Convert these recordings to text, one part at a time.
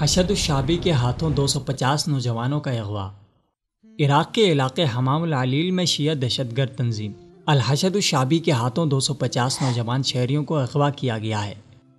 حشد الشعبی کے ہاتھوں 250 نوجوانوں کا اغوا۔ عراق کے علاقے حمام العلیل میں شیعہ دہشت گرد تنظیم الحشد الشعبی کے ہاتھوں 250 نوجوان شہریوں کو اغوا کیا گیا ہے۔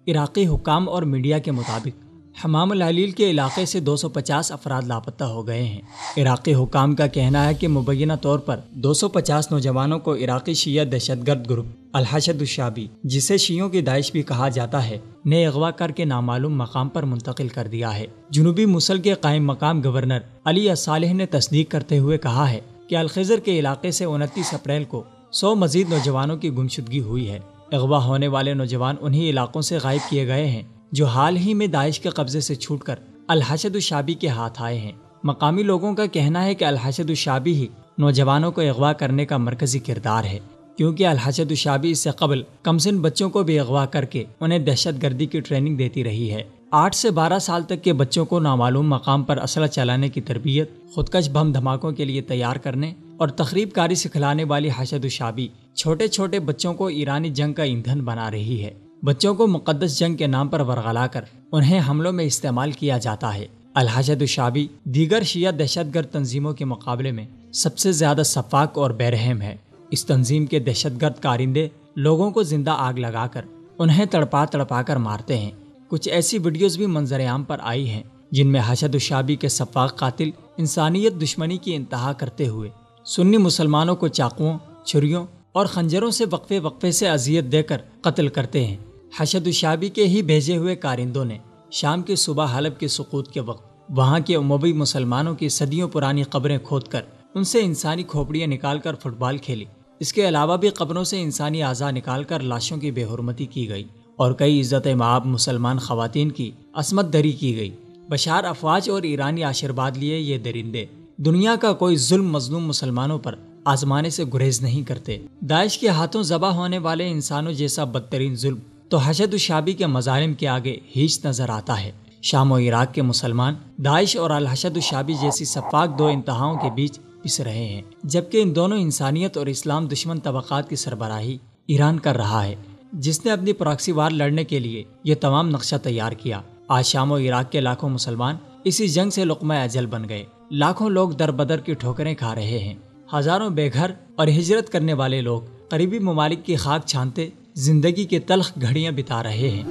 عراقی حکام اور میڈیا کے مطابق حمام العلیل کے علاقے سے 250 افراد لاپتہ ہو گئے ہیں۔ عراقی حکام کا کہنا ہے کہ مبینہ طور پر 250 نوجوانوں کو عراقی شیعہ دہشت گرد گروپ الحشد الشعبی، جسے شیعوں کی داعش بھی کہا جاتا ہے، نے اغوا کر کے نامعلوم مقام پر منتقل کر دیا ہے۔ جنوبی موصل کے قائم مقام گورنر علی الصالح نے تصدیق کرتے ہوئے کہا ہے کہ الخضر کے علاقے سے 29 اپریل کو 100 مزید نوجوانوں کی گمشدگی ہوئی ہے۔ اغوا ہونے والے نوجوان انہی علاقوں سے غائب کیے گئے ہیں جو حال ہی میں داعش کے قبضے سے چھوٹ کر الحشد الشعبی کے ہاتھ آئے ہیں۔ مقامی لوگوں کا کہنا ہے کہ الحشد الشعبی ہی نوجوانوں کو اغوا کرنے کا مرکزی کردار ہے، کیونکہ الحشد الشعبی اس سے قبل کمسن بچوں کو بھی اغوا کر کے انہیں دہشت گردی کی ٹریننگ دیتی رہی ہے۔ 8 سے 12 سال تک کے بچوں کو نامعلوم مقام پر اسلحہ چلانے کی تربیت، خودکش بم دھماکوں کے لیے تیار کرنے اور تخریب کاری سکھلانے والی حشد الشعبی چھوٹے چھوٹے بچوں کو ایرانی جنگ کا ایندھن بنا رہی ہے۔ بچوں کو مقدس جنگ کے نام پر ورغلا کر انہیں حملوں میں استعمال کیا جاتا ہے۔ الحشد الشعبی دیگر شیعہ دہشت گرد تنظیموں کے مقابلے میں سب سے زیادہ شفاق اور بے رحم ہے۔ اس تنظیم کے دہشت گرد کارندے لوگوں کو زندہ آگ لگا کر انہیں تڑپا تڑپا کر مارتے ہیں۔ کچھ ایسی ویڈیوز بھی منظر عام پر آئی ہیں جن میں حشد الشعبی کے شفاق قاتل انسانیت دشمنی کی انتہا کرتے ہوئے سنی مسلمانوں کو چاقوؤں، چھریوں اور خنجروں سے وقفے وقفے سے اذیت دے کر قتل کرتے ہیں۔ حشد الشعبی کے ہی بھیجے ہوئے کارندوں نے شام کی صبح حلب کے سقوط کے وقت وہاں کے اموی مسلمانوں کی صدیوں پرانی قبریں کھود کر ان سے انسانی کھوپڑیاں نکال کر فٹ بال کھیلی۔ اس کے علاوہ بھی قبروں سے انسانی اعضاء نکال کر لاشوں کی بے حرمتی کی گئی اور کئی عزت مآب مسلمان خواتین کی عصمت دری کی گئی۔ بشار افواج اور ایرانی آشیرواد لیے یہ درندے دنیا کا کوئی ظلم مظلوم مسلمانوں پر آزمانے سے گریز نہیں کرتے۔ داعش کے ہاتھوں ذبح ہونے والے انسانوں جیسا بدترین ظلم تو حشد الشعبی کے مظالم کے آگے ہیچ نظر آتا ہے۔ شام و عراق کے مسلمان داعش اور الحشد الشعبی جیسی شفاق دو انتہاؤں کے بیچ پس رہے ہیں، جبکہ ان دونوں انسانیت اور اسلام دشمن طبقات کی سربراہی ایران کر رہا ہے، جس نے اپنی پراکسی وار لڑنے کے لیے یہ تمام نقشہ تیار کیا۔ آج شام و عراق کے لاکھوں مسلمان اسی جنگ سے لقمہ اجل بن گئے۔ لاکھوں لوگ در بدر کی ٹھوکریں کھا رہے ہیں۔ ہزاروں بے گھر اور ہجرت کرنے والے لوگ قریبی ممالک کی خاک چھانتے زندگی کے تلخ گھڑیاں بتا رہے ہیں۔